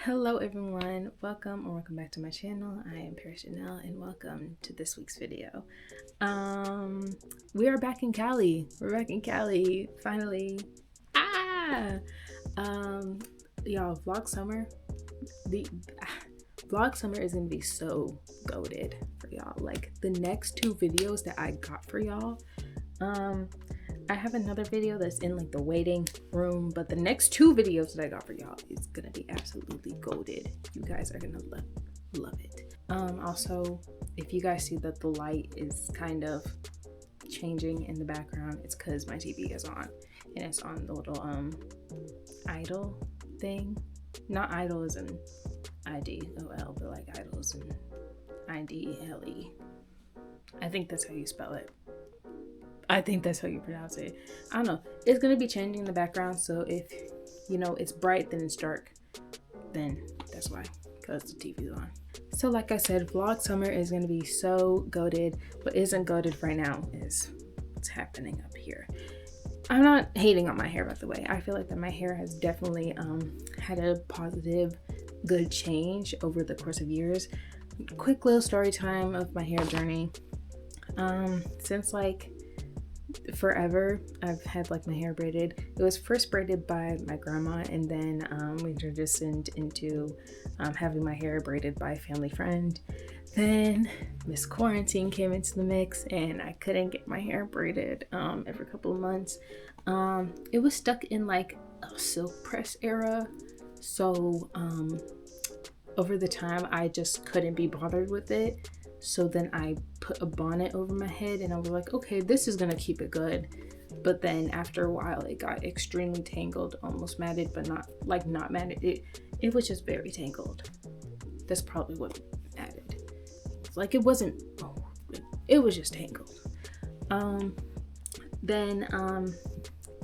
Hello everyone, welcome back to my channel. I am Parisjanelle and welcome to this week's video. We are back in Cali. We're back in Cali, finally. Y'all, vlog summer. Vlog summer is gonna be so goated for y'all. Like the next two videos that I got for y'all, I have another video that's in like the waiting room, but the next two videos that I got for y'all is gonna be absolutely goated. You guys are gonna love it. Also, if you guys see that the light is kind of changing in the background, it's because my TV is on and it's on the little idle thing. Not idle as in IDOL, but like idle as in IDLE. I think that's how you spell it. I think that's how you pronounce it. I don't know. It's going to be changing in the background. So if, it's bright, then it's dark. Then that's why. Because the TV's on. So like I said, vlog summer is going to be so goated. What isn't goated right now is what's happening up here. I'm not hating on my hair, by the way. I feel like that my hair has definitely had a positive, good change over the course of years. Quick little story time of my hair journey. Since like forever I've had like my hair braided. It was first braided by my grandma, and then we transitioned into having my hair braided by a family friend. Then Miss Quarantine came into the mix and I couldn't get my hair braided every couple of months. It was stuck in like a silk press era, so over the time I just couldn't be bothered with it. So then I put a bonnet over my head and I was like, okay, this is gonna keep it good. But then after a while it got extremely tangled, almost matted, but not matted. It was just very tangled. That's probably what matted. Like it was just tangled. Then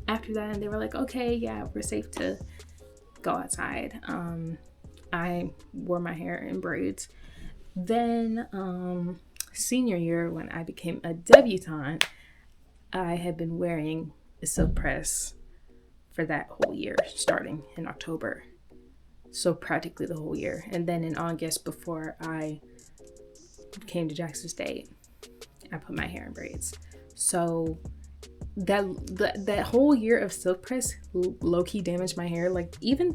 after that they were like, okay, yeah, we're safe to go outside. I wore my hair in braids. Then senior year, when I became a debutante, I had been wearing a silk press for that whole year, starting in October. So practically the whole year. And then in August, before I came to Jackson State, I put my hair in braids. So that whole year of silk press low-key damaged my hair. Like even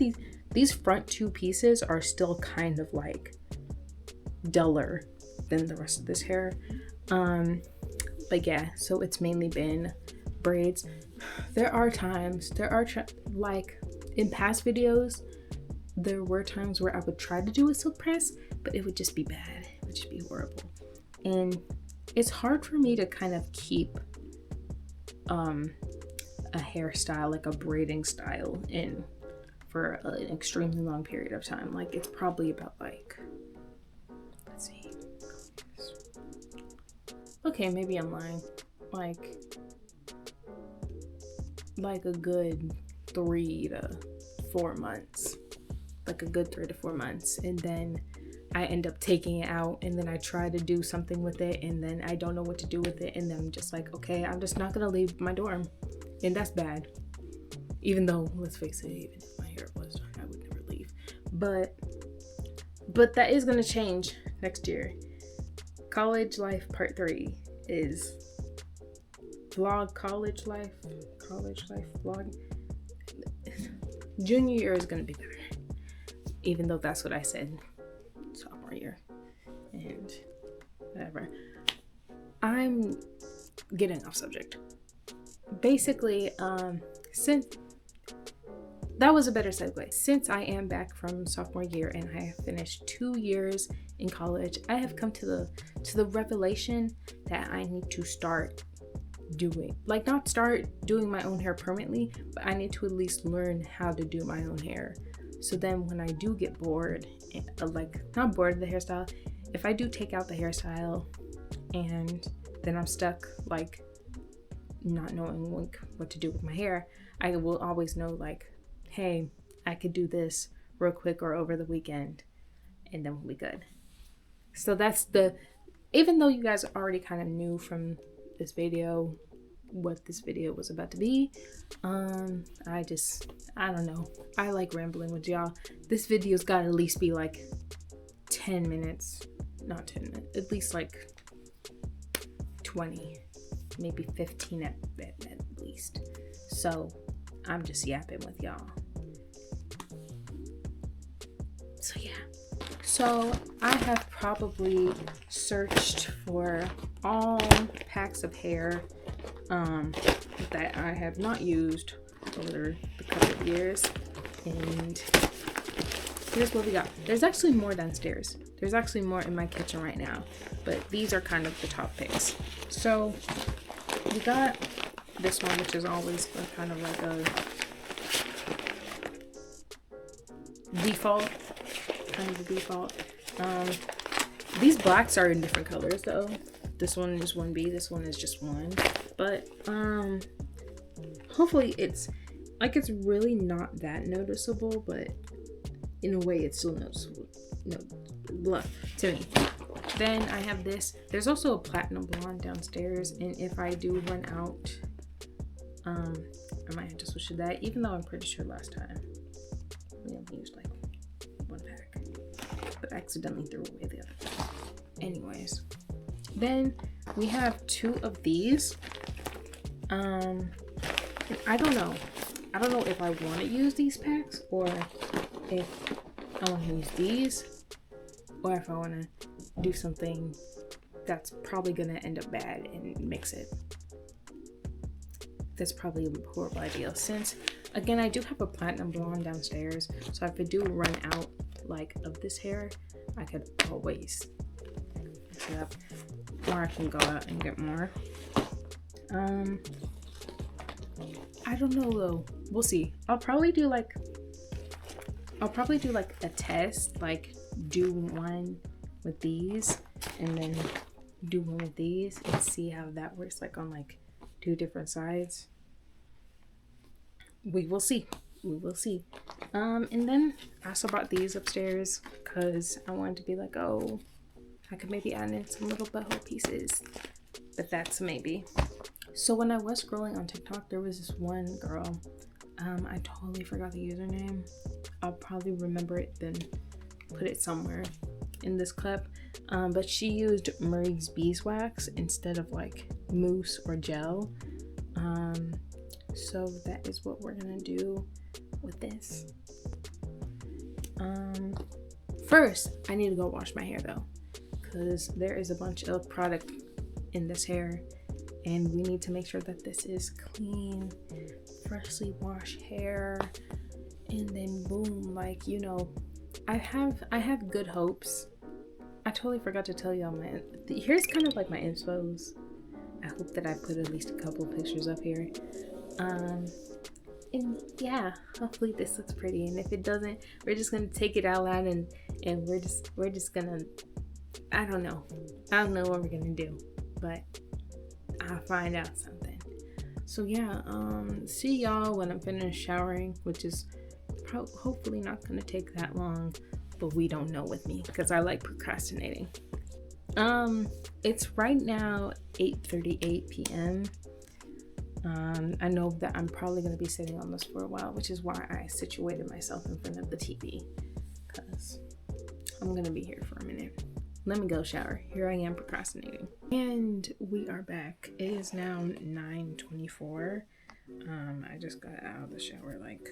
these front two pieces are still kind of like duller than the rest of this hair. But yeah, so it's mainly been braids. There are like in past videos, there were times where I would try to do a silk press, but it would just be bad. It would just be horrible. And it's hard for me to kind of keep a hairstyle, like a braiding style, in for an extremely long period of time. Like it's probably about like, let's see. Okay, maybe I'm lying. Like a good 3 to 4 months. Like a good 3 to 4 months. And then I end up taking it out, and then I try to do something with it, and then I don't know what to do with it, and then I'm just like, okay, I'm just not gonna leave my dorm. And that's bad. Even though, let's face it, even if my hair was done, I would never leave. But that is gonna change next year. College life part 3 is vlog college life vlog. Junior year is gonna be better, even though that's what I said sophomore year and whatever. I'm getting off subject. Basically, since that was a better segue. Since I am back from sophomore year and I have finished 2 years in college, I have come to the revelation that I need to start doing, like not start doing my own hair permanently, but I need to at least learn how to do my own hair. So then when I do get bored, like not bored of the hairstyle, if I do take out the hairstyle and then I'm stuck like not knowing what to do with my hair, I will always know like, hey, I could do this real quick or over the weekend and then we'll be good. So that's even though you guys already kind of knew from this video what this video was about to be. I don't know. I like rambling with y'all. This video's got to at least be like 10 minutes. Not 10 minutes. At least like 20. Maybe 15 at least. So I'm just yapping with y'all. So yeah. So I have probably searched for all packs of hair that I have not used over the couple of years, and here's what we got. There's actually more downstairs. There's actually more in my kitchen right now, but these are kind of the top picks. So we got this one, which is always kind of like a default, these blacks are in different colors though. This one is 1B, this one is just 1, but hopefully it's really not that noticeable, but in a way it's still noticeable. No, to me. Then I have this. There's also a platinum blonde downstairs, and if I do run out, I might have to switch to that, even though I'm pretty sure last time we only used like 1 pack, but I accidentally threw away the other pack. Anyways, then we have 2 of these. I don't know if I want to use these packs, or if I want to use these, or if I want to do something that's probably gonna end up bad and mix it. That's probably a horrible idea, since again I do have a platinum blonde downstairs, so if I do run out like of this hair, I could always mix it up, or I can go out and get more. I don't know though, we'll see. I'll probably do like a test, like do one with these and then do one with these and see how that works, like on like 2 different sides. We will see. And then I also brought these upstairs because I wanted to be like, oh, I could maybe add in some little butthole pieces, but that's a maybe. So when I was scrolling on TikTok, there was this one girl, I totally forgot the username. I'll probably remember it, then put it somewhere in this clip, but she used Murray's beeswax instead of like mousse or gel. So that is what we're gonna do with this. First I need to go wash my hair though, because there is a bunch of product in this hair and we need to make sure that this is clean, freshly washed hair. And then boom, like, you know, I have good hopes. I totally forgot to tell y'all here's kind of like my inspos. I hope that I put at least a couple pictures up here. And yeah, hopefully this looks pretty, and if it doesn't, we're just gonna take it out loud and we're just gonna, I don't know what we're gonna do, but I'll find out something. So yeah, see y'all when I'm finished showering, which is hopefully not gonna take that long, but we don't know with me because I like procrastinating. It's right now 8:38 p.m. I know that I'm probably going to be sitting on this for a while, which is why I situated myself in front of the TV, because I'm going to be here for a minute. Let me go shower. Here I am procrastinating. And we are back. It is now 9:24. I just got out of the shower like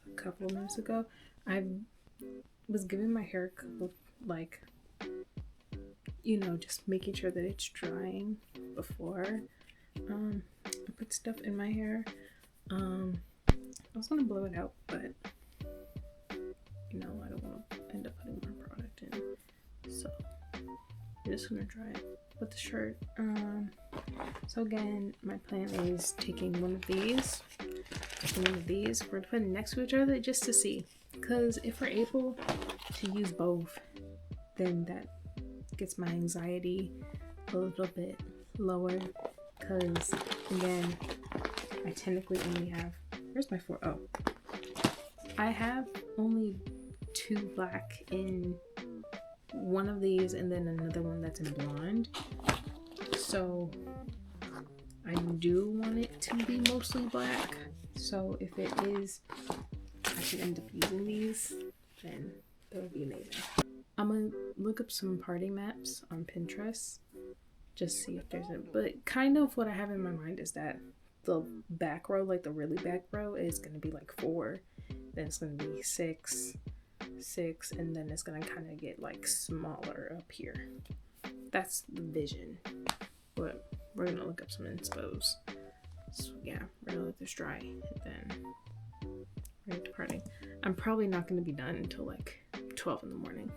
a couple of minutes ago. I was giving my hair a couple, like, you know, just making sure that it's drying before I put stuff in my hair. I was gonna blow it out, but you know, I don't want to end up putting more product in, so I'm just gonna dry it with the shirt. So again, my plan is taking one of these, we're gonna put it next to each other just to see, because if we're able to use both, then that gets my anxiety a little bit lower, because again, I technically only have, where's my 4? Oh, I have only 2 black in one of these and then another one that's in blonde, so I do want it to be mostly black. So if it is, I should end up using these, then that would be amazing. I'm gonna look up some party maps on Pinterest, just see if there's a, but kind of what I have in my mind is that the back row, like the really back row, is gonna be like 4, then it's gonna be 6, 6, and then it's gonna kind of get like smaller up here. That's the vision, but we're gonna look up some inspos. So yeah, we're gonna let this dry, and then we're departing. I'm probably not gonna be done until like 12 in the morning.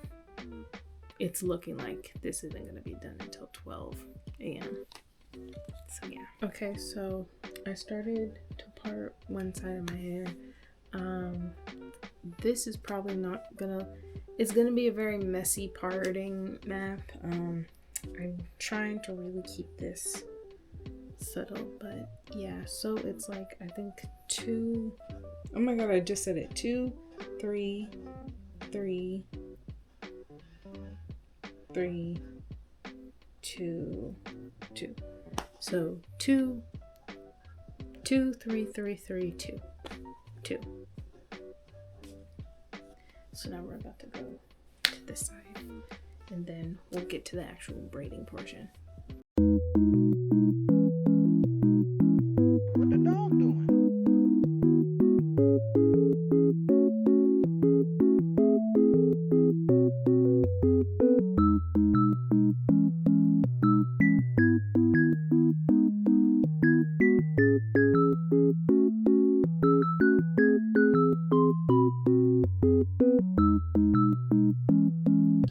It's looking like this isn't gonna be done until 12 a.m. So yeah. Okay, so I started to part one side of my hair. This is probably not gonna, it's gonna be a very messy parting map. I'm trying to really keep this subtle, but yeah, so it's like, I think 2, oh my god, I just said it, 2, 3, 3, 3, 2, 2. So 2, 2, 3, 3, 3, 2, 2. So now we're about to go to this side, and then we'll get to the actual braiding portion. What the dog doing?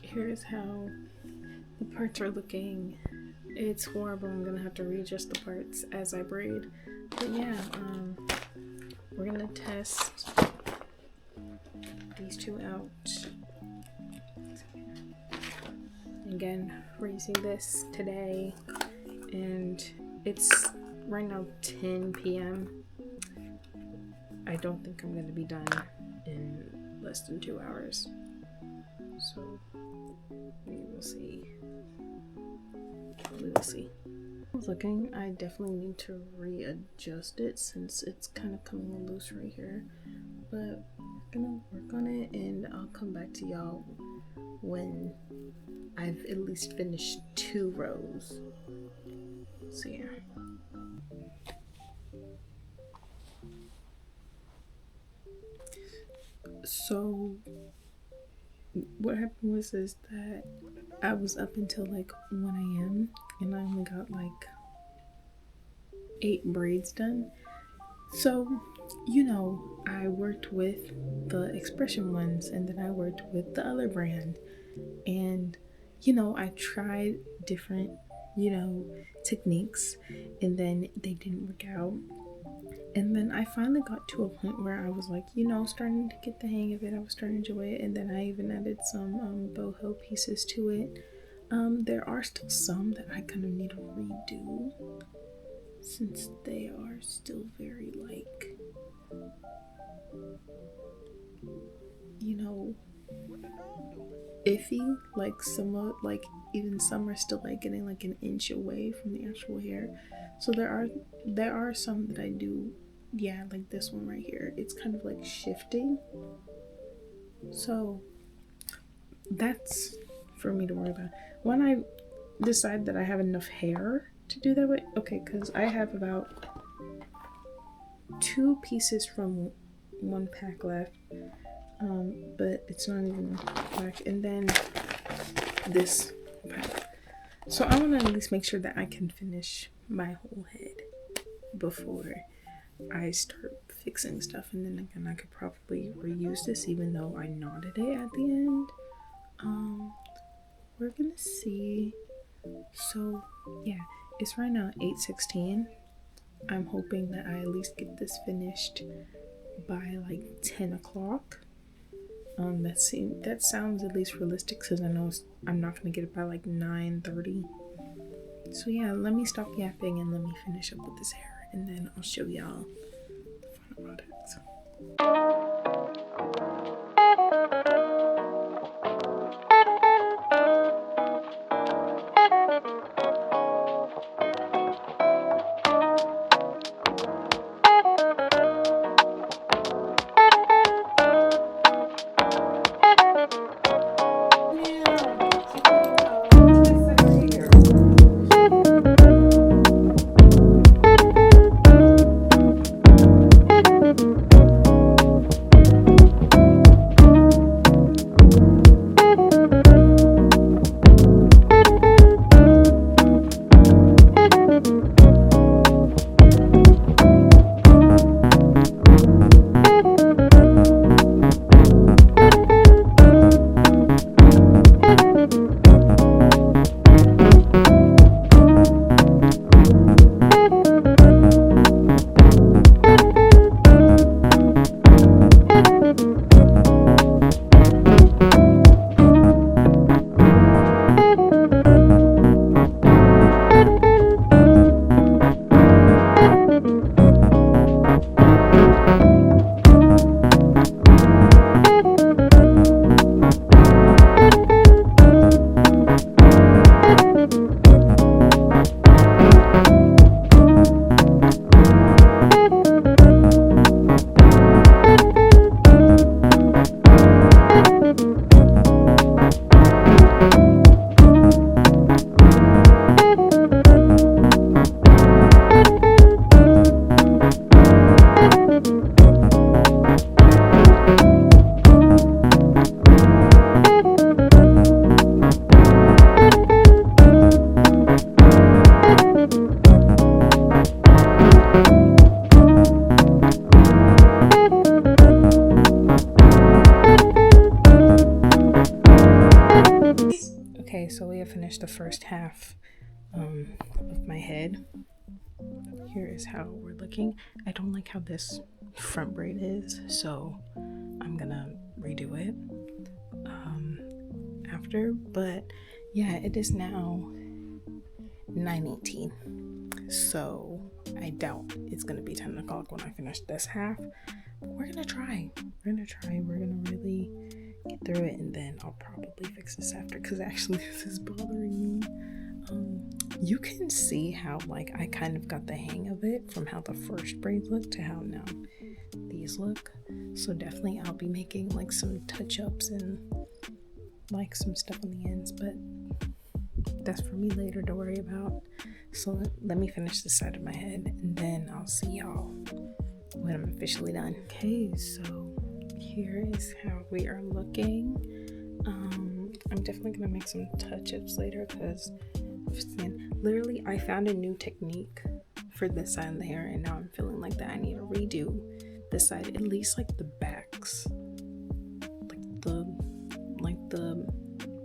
Here's how the parts are looking. It's horrible. I'm gonna have to readjust the parts as I braid. But yeah, we're gonna test these 2 out. Again, we're using this today, and it's right now 10 p.m. I don't think I'm gonna be done in less than 2 hours. So we will see. We will see. I was looking, I definitely need to readjust it since it's kind of coming loose right here. But we're gonna work on it, and I'll come back to y'all when I've at least finished 2 rows. So yeah. So what happened was is that I was up until like 1 a.m. and I only got like 8 braids done. So, you know, I worked with the expression ones, and then I worked with the other brand, and you know, I tried different, you know, techniques, and then they didn't work out. And then I finally got to a point where I was like, you know, starting to get the hang of it. I was starting to enjoy it. And then I even added some boho pieces to it. There are still some that I kind of need to redo, since they are still very like, you know, iffy. Like some, like even some are still like getting like an inch away from the actual hair. So there are some that I do, yeah, like this one right here. It's kind of like shifting. So that's for me to worry about. When I decide that I have enough hair to do that with, okay, because I have about 2 pieces from 1 pack left, but it's not even black, and then this pack. So I want to at least make sure that I can finish my whole head before I start fixing stuff, and then again I could probably reuse this even though I knotted it at the end. We're gonna see. So yeah, it's right now 8:16. I'm hoping that I at least get this finished by like 10 o'clock. That sounds at least realistic, because I know I'm not gonna get it by like 9:30. So yeah, let me stop yapping and let me finish up with this hair, and then I'll show y'all the final product. Okay, so we have finished the first half of my head. Here is how we're looking. I don't like how this front braid is, so I'm gonna redo it after. But yeah, it is now 9:18, so I doubt it's gonna be 10 o'clock when I finish this half. But we're gonna try. We're gonna really get through it, and then I'll probably fix this after, because actually this is bothering me. You can see how like I kind of got the hang of it from how the first braids look to how now these look. So definitely I'll be making like some touch-ups and like some stuff on the ends, but that's for me later to worry about. So let me finish this side of my head, and then I'll see y'all when I'm officially done. Okay, so here is how we are looking. I'm definitely gonna make some touch-ups later, because literally I found a new technique for this side of the hair, and now I'm feeling like that I need to redo this side, at least like the backs, like the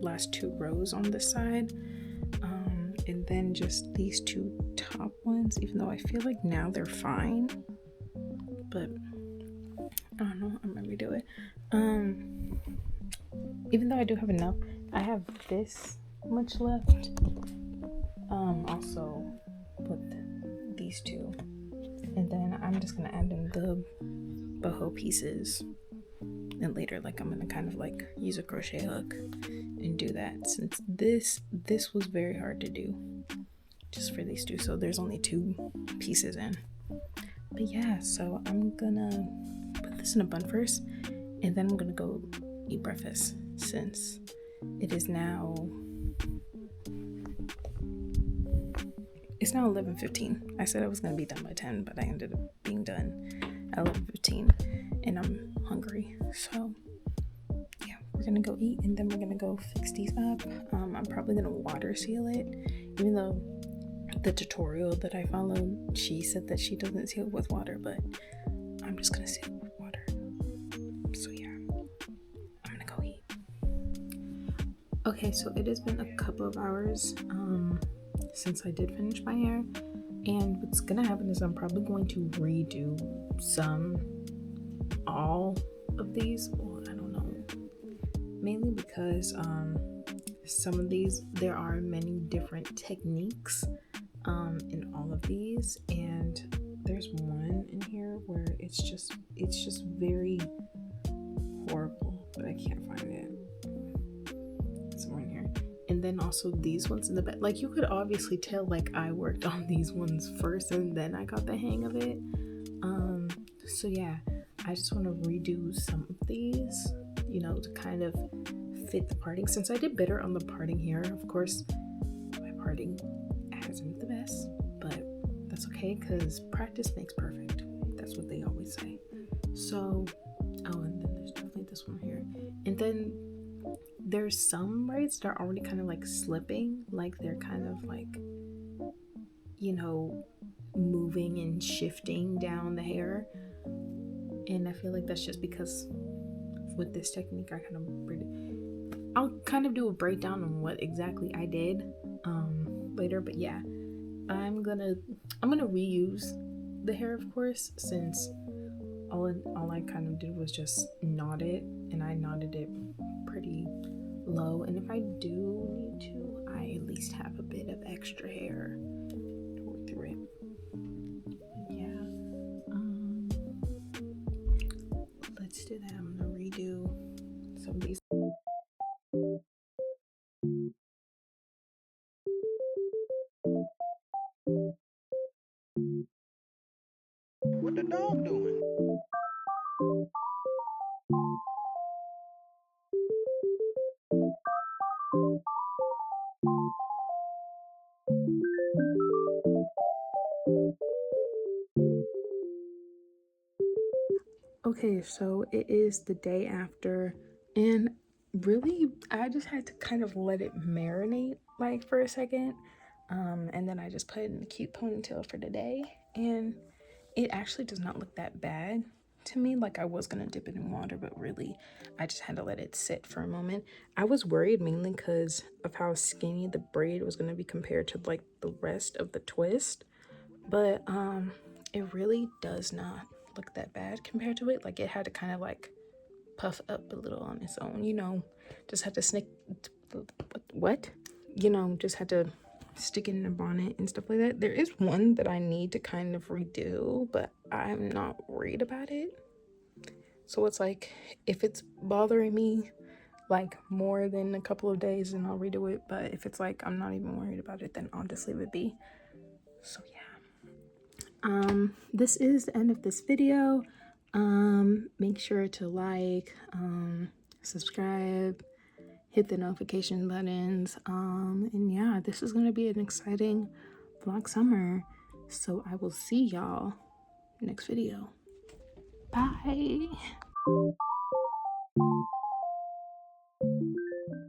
last 2 rows on this side, and then just these 2 top ones, even though I feel like now they're fine, but I don't know, I'm gonna redo it. Even though I do have enough, I have this much left. Also with these 2, and then I'm just gonna add in the boho pieces, and later like I'm gonna kind of like use a crochet hook and do that, since this was very hard to do just for these 2, so there's only 2 pieces in. But yeah, so I'm gonna put this in a bun first, and then I'm gonna go eat breakfast, since it is now 11:15. I said I was gonna be done by 10, but I ended up being done at 11:15, and I'm hungry. So yeah, we're gonna go eat, and then we're gonna go fix these up. I'm probably gonna water seal it, even though the tutorial that I followed, she said that she doesn't seal it with water, but I'm just gonna seal it with water. So yeah, I'm gonna go eat. Okay, so it has been a couple of hours since I did finish my hair, and what's gonna happen is I'm probably going to redo all of these. Well, I don't know, mainly because some of these, there are many different techniques in all of these, and there's one in here where it's just very horrible, but I can't find it. Somewhere in here. And then also these ones in the back, like you could obviously tell like I worked on these ones first and then I got the hang of it. So yeah, I just want to redo some of these, you know, to kind of fit the parting, since I did better on the parting here. Of course my parting hasn't the best, but that's okay, because practice makes perfect. That's what they always say. So and then there's definitely this one here, and then there's some braids that are already kind of like slipping, like they're kind of like, you know, moving and shifting down the hair, and I feel like that's just because with this technique I'll kind of do a breakdown on what exactly I did later. But yeah, I'm gonna reuse the hair, of course, since all I kind of did was just knot it, and I knotted it pretty low, and if I do need to, I at least have a bit of extra hair to work through it. Yeah, let's do that. I'm gonna redo some of these. What the dog doing? Okay, so it is the day after, and really, I just had to kind of let it marinate like for a second. And then I just put it in a cute ponytail for the day, and it actually does not look that bad to me. Like, I was gonna dip it in water, but really, I just had to let it sit for a moment. I was worried mainly because of how skinny the braid was gonna be compared to like the rest of the twist, but it really does not look that bad compared to it. Like, it had to kind of like puff up a little on its own, you know, just had to snick what you know, just had to stick it in a bonnet and stuff like that. There is one that I need to kind of redo, but I'm not worried about it. So it's like, if it's bothering me like more than a couple of days, then I'll redo it. But if it's like I'm not even worried about it, then I'll just leave it be. So yeah, this is the end of this video. Make sure to like, subscribe, hit the notification buttons, and yeah, this is gonna be an exciting vlog summer. So I will see y'all next video. Bye.